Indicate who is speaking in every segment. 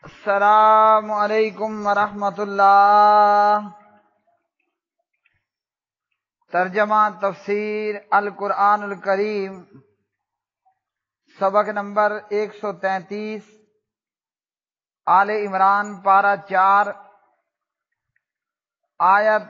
Speaker 1: السلام علیکم ورحمۃ اللہ۔ ترجمہ تفسیر القرآن الکریم، سبق نمبر 133، آل عمران پارہ 4، آیت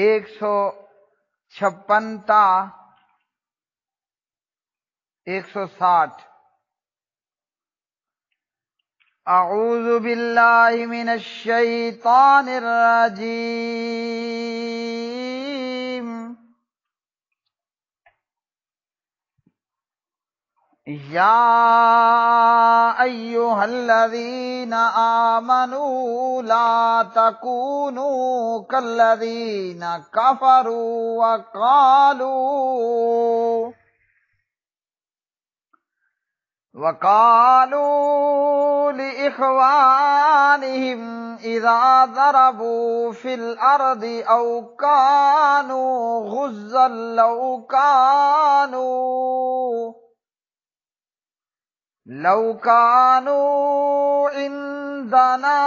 Speaker 1: 156 تا 160۔ اعوذ باللہ من الشیطان الرجیم۔ یا ایھا الذین آمنوا لا تکونوا کالذین کفروا وقالوا لإخوانهم إذا ضربوا في الأرض أو كانوا غزا لو كانوا عندنا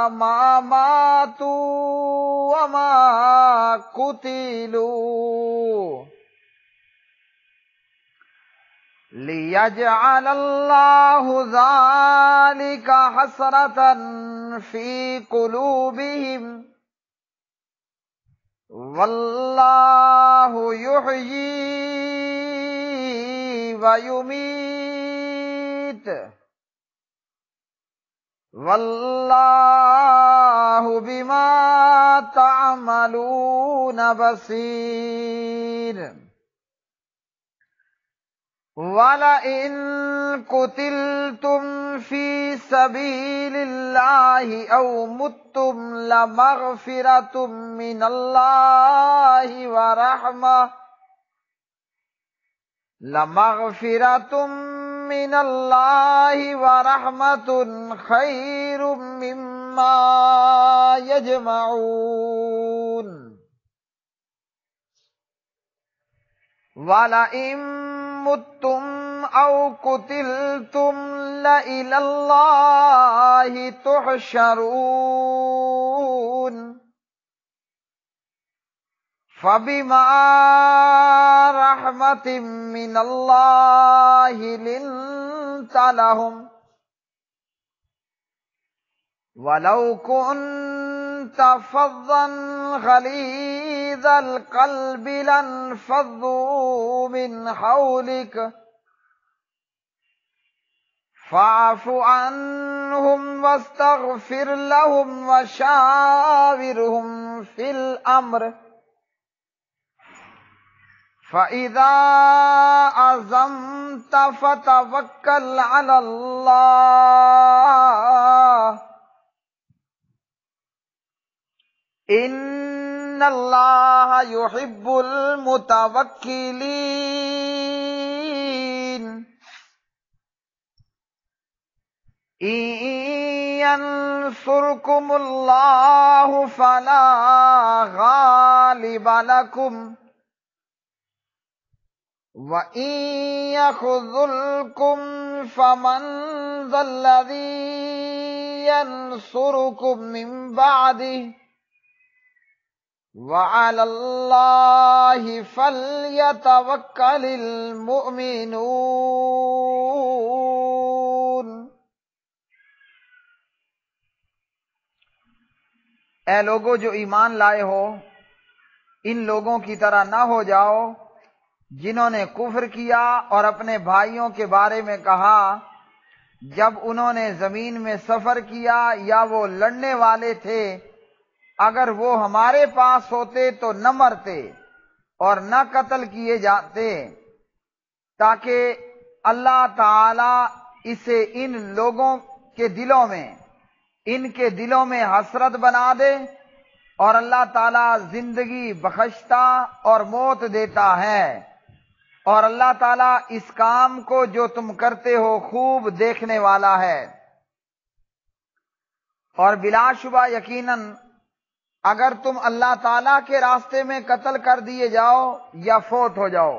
Speaker 1: ما ماتوا وما قتلوا لِيَجْعَلَ اللَّهُ ذَلِكَ حَسْرَةً فِي قُلُوبِهِمْ وَاللَّهُ يُحْيِي وَيُمِيتُ وَاللَّهُ بِمَا تَعْمَلُونَ بَصِيرٌ۔ وَلَئِن قُتِلْتُمْ فِي سَبِيلِ اللَّهِ أَوْ مُتُّمْ لَمَغْفِرَةٌ مِّنَ اللَّهِ وَرَحْمَةٌ خَيْرٌ مِّمَّا يَجْمَعُونَ۔ وَلَئِن مُتُّمْ أَوْ قُتِلْتُمْ لَإِلَى اللَّهِ تُحْشَرُونَ۔ فَبِمَا رَحْمَةٍ مِّنَ اللَّهِ لِنتَ لَهُمْ وَلَوْ كُنتَ فَظًّا غَلِيظَ الْقَلْبِ لَانفَضُّوا مِنْ حَوْلِكَ فَاعْفُ عَنْهُمْ وَاسْتَغْفِرْ لَهُمْ وَشَاوِرْهُمْ فِي الْأَمْرِ فَإِذَا عَزَمْتَ فَتَوَكَّلْ عَلَى اللَّهِ إِنَّ اللَّهَ يُحِبُّ الْمُتَوَكِّلِينَ۔ إِن يَنصُرْكُمُ اللَّهُ فَلَا غَالِبَ لَكُمْ وَإِن يَخْذُلْكُمْ فَمَنْ ذَا الَّذِي يَنصُرُكُمْ مِنْ بَعْدِهِ وَعَلَى اللَّهِ فَلْيَتَوَكَّلِ الْمُؤْمِنُونَ۔ اے لوگو جو ایمان لائے ہو، ان لوگوں کی طرح نہ ہو جاؤ جنہوں نے کفر کیا اور اپنے بھائیوں کے بارے میں کہا جب انہوں نے زمین میں سفر کیا یا وہ لڑنے والے تھے، اگر وہ ہمارے پاس ہوتے تو نہ مرتے اور نہ قتل کیے جاتے، تاکہ اللہ تعالی اسے ان لوگوں کے دلوں میں حسرت بنا دے، اور اللہ تعالی زندگی بخشتا اور موت دیتا ہے، اور اللہ تعالیٰ اس کام کو جو تم کرتے ہو خوب دیکھنے والا ہے۔ اور بلا شبہ یقیناً اگر تم اللہ تعالیٰ کے راستے میں قتل کر دیے جاؤ یا فوت ہو جاؤ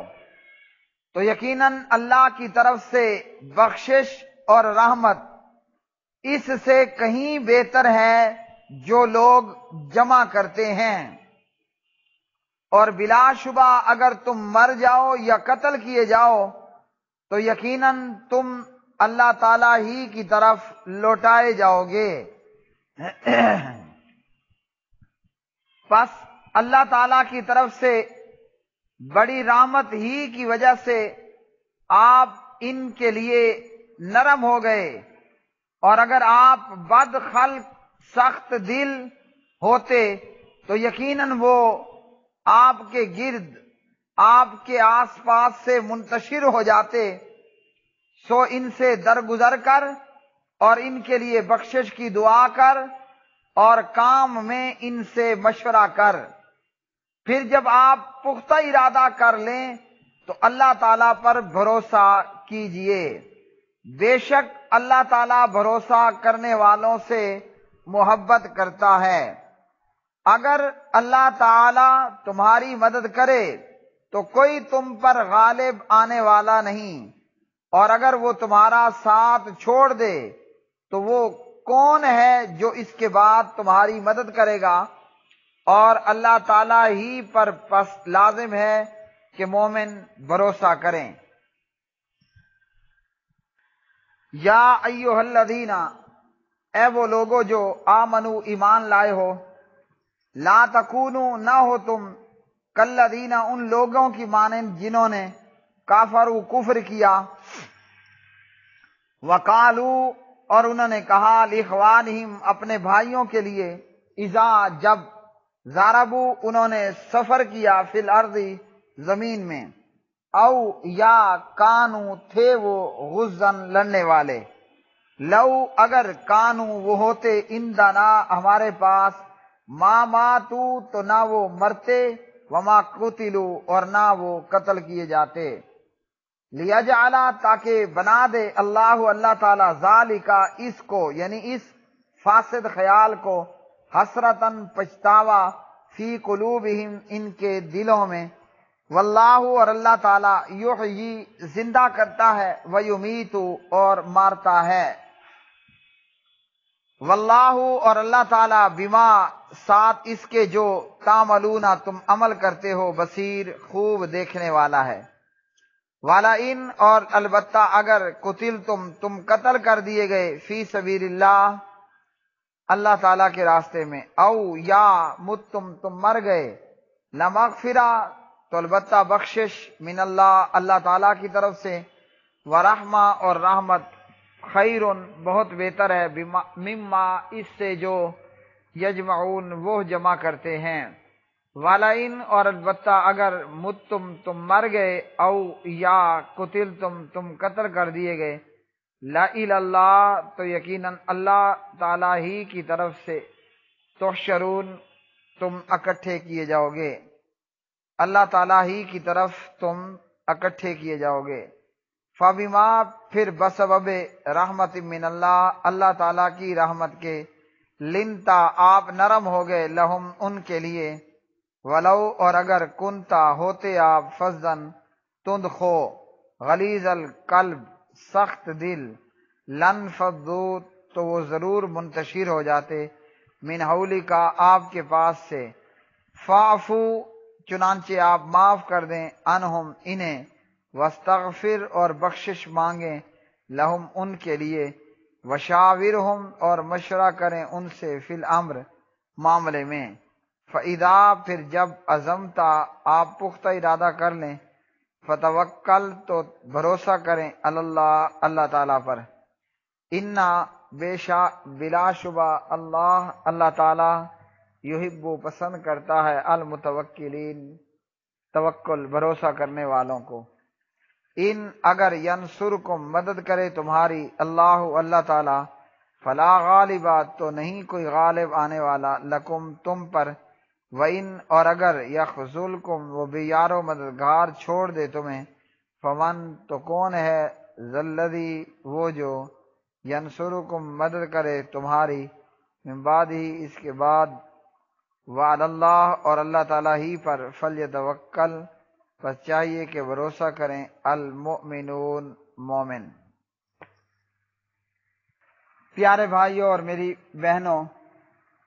Speaker 1: تو یقیناً اللہ کی طرف سے بخشش اور رحمت اس سے کہیں بہتر ہے جو لوگ جمع کرتے ہیں، اور بلا شبہ اگر تم مر جاؤ یا قتل کیے جاؤ تو یقیناً تم اللہ تعالی ہی کی طرف لوٹائے جاؤ گے۔ پس اللہ تعالی کی طرف سے بڑی رحمت ہی کی وجہ سے آپ ان کے لیے نرم ہو گئے، اور اگر آپ بد خلق سخت دل ہوتے تو یقیناً وہ آپ کے گرد آپ کے آس پاس سے منتشر ہو جاتے۔ سو ان سے درگزر کر اور ان کے لیے بخشش کی دعا کر اور کام میں ان سے مشورہ کر۔ پھر جب آپ پختہ ارادہ کر لیں تو اللہ تعالیٰ پر بھروسہ کیجئے، بے شک اللہ تعالیٰ بھروسہ کرنے والوں سے محبت کرتا ہے۔ اگر اللہ تعالیٰ تمہاری مدد کرے تو کوئی تم پر غالب آنے والا نہیں، اور اگر وہ تمہارا ساتھ چھوڑ دے تو وہ کون ہے جو اس کے بعد تمہاری مدد کرے گا؟ اور اللہ تعالیٰ ہی پر پس لازم ہے کہ مومن بھروسہ کریں۔ یا ایھا الذین، اے وہ لوگو جو آمنو ایمان لائے ہو، لا تکونو نہ ہو تم کالذین ان لوگوں کی مانند جنہوں نے کافروا کفر کیا، وقالو اور انہوں نے کہا لاخوانہم اپنے بھائیوں کے لیے، اذا جب ضربوا انہوں نے سفر کیا فی الارض زمین میں، او یا کانو تھے وہ غزن لڑنے والے، لو اگر کانو وہ ہوتے عندنا ہمارے پاس، ما ماتو تو نہ وہ مرتے، وما قتلوا اور نہ وہ قتل کیے جاتے، لیجعل تاکہ بنا دے اللہ تعالی ذالکا اس کو یعنی اس فاسد خیال کو، حسرتاً پچھتاوا، فی قلوبہم ان کے دلوں میں، واللہ اور اللہ تعالی یحیی زندہ کرتا ہے، ویمیت اور مارتا ہے، واللہ اور اللہ تعالی بما ساتھ اس کے جو تعملون تم عمل کرتے ہو، بصیر خوب دیکھنے والا ہے۔ وَلَئِنْ اور البتہ اگر قتل تم قتل کر دیے گئے، فی سبیل اللہ اللہ تعالیٰ کے راستے میں، او یا مت تم مر گئے، لمغفرہ تو البتہ بخشش، من اللہ تعالیٰ کی طرف سے، ورحمہ اور رحمت، خیر بہت بہتر ہے، مما اس سے جو یجمعون وہ جمع کرتے ہیں۔ وَلَئِنْ اور البتہ اگر مت تم مر گئے، او یا قتل تم قتل کر دیے گئے، لَإِلَى اللہ تو یقیناً اللہ تعالیٰ ہی کی طرف سے، تحشرون تم اکٹھے کیے جاؤ گے، اللہ تعالیٰ ہی کی طرف تم اکٹھے کیے جاؤ گے۔ فَبِمَا پھر بسبب رحمت من اللہ تعالیٰ کی رحمت کے، لنتا آپ نرم ہو گئے، لہم ان کے لیے، ولو اور اگر کنتا ہوتے آپ، فظاً تند خو، غلیظ القلب سخت دل، لن فضوا تو وہ ضرور منتشر ہو جاتے، من حولکا آپ کے پاس سے، فاعفو چنانچہ آپ معاف کر دیں، عنہم انہیں، واستغفر اور بخشش مانگیں، لہم ان کے لیے، وشاورہم اور مشورہ کریں ان سے، فی الامر معاملے میں، فَإِذَا پھر جب عزمتا آپ پختہ ارادہ کر لیں، فتوکل تو بھروسہ کریں، اللہ تعالیٰ پر، انا بلا شبہ اللہ تعالیٰ یحب پسند کرتا ہے، المتوکلین توکل بھروسہ کرنے والوں کو، ان اگر ینصرکم مدد کرے تمہاری اللہ تعالیٰ، فلا غالب تو نہیں کوئی غالب آنے والا، لکم تم پر، وَإِنْ اور اگر یخذلکم وہ بے یار و مددگار چھوڑ دے تمہیں، فمن تو کون ہے، ذَلَّذِی وہ جو، ینصرکم مدد کرے تمہاری، من بعد ہی اس کے بعد، وعلی اللہ اور اللہ تعالیٰ ہی پر، فلیتوکل پس چاہیے کہ بھروسہ کریں، المؤمنون مومن۔ پیارے بھائیوں اور میری بہنوں،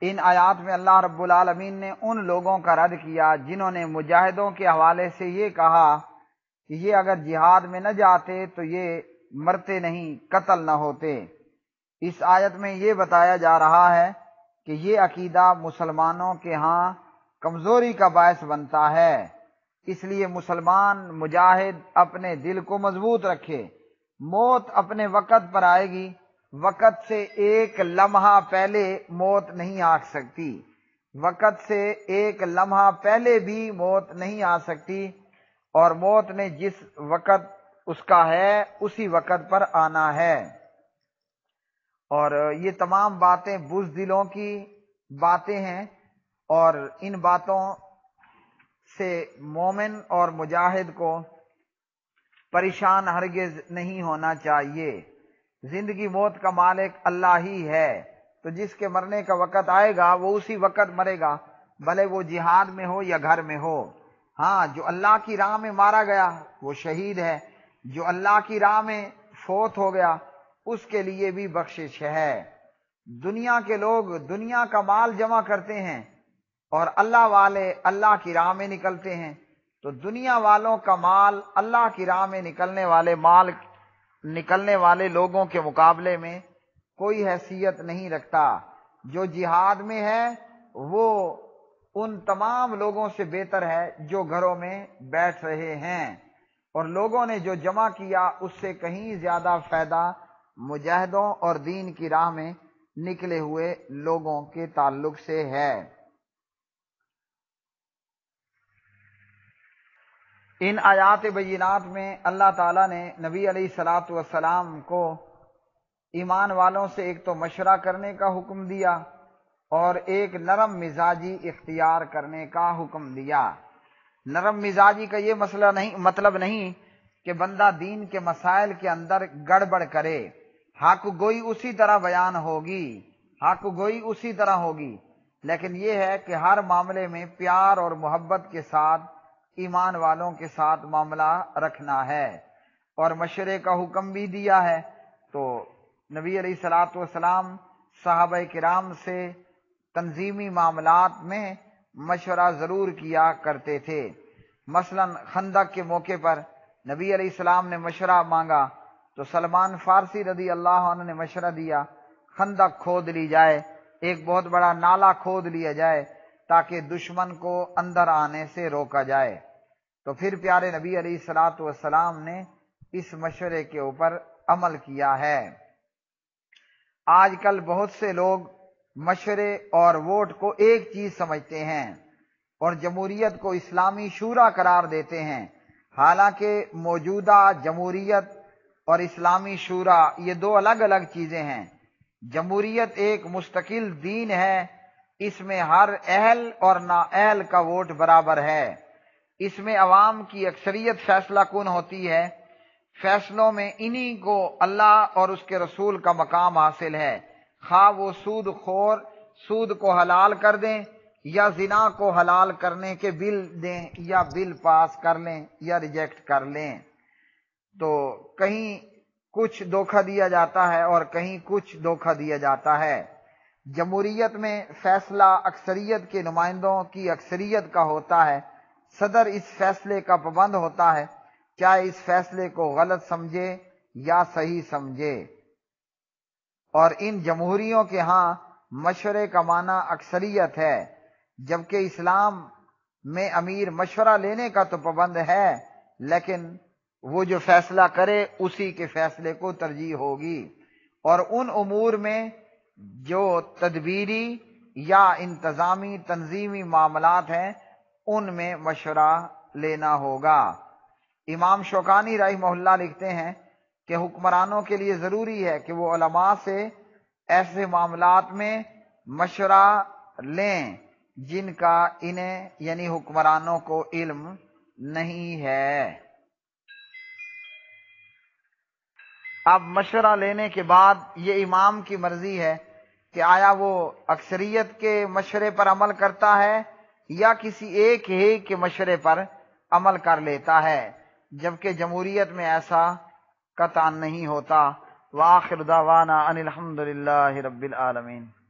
Speaker 1: ان آیات میں اللہ رب العالمین نے ان لوگوں کا رد کیا جنہوں نے مجاہدوں کے حوالے سے یہ کہا کہ یہ اگر جہاد میں نہ جاتے تو یہ مرتے نہیں، قتل نہ ہوتے۔ اس آیت میں یہ بتایا جا رہا ہے کہ یہ عقیدہ مسلمانوں کے ہاں کمزوری کا باعث بنتا ہے، اس لیے مسلمان مجاہد اپنے دل کو مضبوط رکھے۔ موت اپنے وقت پر آئے گی، وقت سے ایک لمحہ پہلے موت نہیں آ سکتی، وقت سے ایک لمحہ پہلے بھی موت نہیں آ سکتی، اور موت نے جس وقت اس کا ہے اسی وقت پر آنا ہے۔ اور یہ تمام باتیں بزدلوں کی باتیں ہیں، اور ان باتوں سے مومن اور مجاہد کو پریشان ہرگز نہیں ہونا چاہیے۔ زندگی موت کا مالک اللہ ہی ہے، تو جس کے مرنے کا وقت آئے گا وہ اسی وقت مرے گا، بھلے وہ جہاد میں ہو یا گھر میں ہو۔ ہاں، جو اللہ کی راہ میں مارا گیا وہ شہید ہے، جو اللہ کی راہ میں فوت ہو گیا اس کے لیے بھی بخشش ہے۔ دنیا کے لوگ دنیا کا مال جمع کرتے ہیں اور اللہ والے اللہ کی راہ میں نکلتے ہیں، تو دنیا والوں کا مال اللہ کی راہ میں نکلنے والے لوگوں کے مقابلے میں کوئی حیثیت نہیں رکھتا۔ جو جہاد میں ہے وہ ان تمام لوگوں سے بہتر ہے جو گھروں میں بیٹھ رہے ہیں، اور لوگوں نے جو جمع کیا اس سے کہیں زیادہ فائدہ مجاہدوں اور دین کی راہ میں نکلے ہوئے لوگوں کے تعلق سے ہے۔ ان آیات بینات میں اللہ تعالیٰ نے نبی علیہ الصلوۃ والسلام کو ایمان والوں سے ایک تو مشورہ کرنے کا حکم دیا اور ایک نرم مزاجی اختیار کرنے کا حکم دیا۔ نرم مزاجی کا یہ مطلب نہیں کہ بندہ دین کے مسائل کے اندر گڑبڑ کرے، حق گوئی اسی طرح بیان ہوگی، حق گوئی اسی طرح ہوگی، لیکن یہ ہے کہ ہر معاملے میں پیار اور محبت کے ساتھ ایمان والوں کے ساتھ معاملہ رکھنا ہے، اور مشورے کا حکم بھی دیا ہے۔ تو نبی علیہ الصلوۃ والسلام صحابہ کرام سے تنظیمی معاملات میں مشورہ ضرور کیا کرتے تھے۔ مثلا خندق کے موقع پر نبی علیہ السلام نے مشورہ مانگا تو سلمان فارسی رضی اللہ عنہ نے مشورہ دیا خندق کھود لی جائے، ایک بہت بڑا نالا کھود لیا جائے تاکہ دشمن کو اندر آنے سے روکا جائے۔ تو پھر پیارے نبی علیہ الصلوۃ والسلام نے اس مشورے کے اوپر عمل کیا ہے۔ آج کل بہت سے لوگ مشورے اور ووٹ کو ایک چیز سمجھتے ہیں اور جمہوریت کو اسلامی شورا قرار دیتے ہیں، حالانکہ موجودہ جمہوریت اور اسلامی شورا یہ دو الگ الگ چیزیں ہیں۔ جمہوریت ایک مستقل دین ہے، اس میں ہر اہل اور نااہل کا ووٹ برابر ہے، اس میں عوام کی اکثریت فیصلہ کن ہوتی ہے، فیصلوں میں انہی کو اللہ اور اس کے رسول کا مقام حاصل ہے، خواہ وہ سود خور سود کو حلال کر دیں یا زنا کو حلال کرنے کے بل دیں یا بل پاس کر لیں یا ریجیکٹ کر لیں۔ تو کہیں کچھ دھوکہ دیا جاتا ہے اور کہیں کچھ دھوکہ دیا جاتا ہے۔ جمہوریت میں فیصلہ اکثریت کے نمائندوں کی اکثریت کا ہوتا ہے، صدر اس فیصلے کا پابند ہوتا ہے، چاہے اس فیصلے کو غلط سمجھے یا صحیح سمجھے۔ اور ان جمہوریوں کے ہاں مشورے کا معنی اکثریت ہے، جبکہ اسلام میں امیر مشورہ لینے کا تو پابند ہے، لیکن وہ جو فیصلہ کرے اسی کے فیصلے کو ترجیح ہوگی، اور ان امور میں جو تدبیری یا انتظامی تنظیمی معاملات ہیں ان میں مشورہ لینا ہوگا۔ امام شوکانی رحمہ اللہ لکھتے ہیں کہ حکمرانوں کے لیے ضروری ہے کہ وہ علماء سے ایسے معاملات میں مشورہ لیں جن کا انہیں یعنی حکمرانوں کو علم نہیں ہے۔ اب مشورہ لینے کے بعد یہ امام کی مرضی ہے کہ آیا وہ اکثریت کے مشورے پر عمل کرتا ہے یا کسی ایک ہی کے مشورے پر عمل کر لیتا ہے، جبکہ جمہوریت میں ایسا قطعاً نہیں ہوتا۔ وآخر دعوانا ان الحمد للہ رب العالمین۔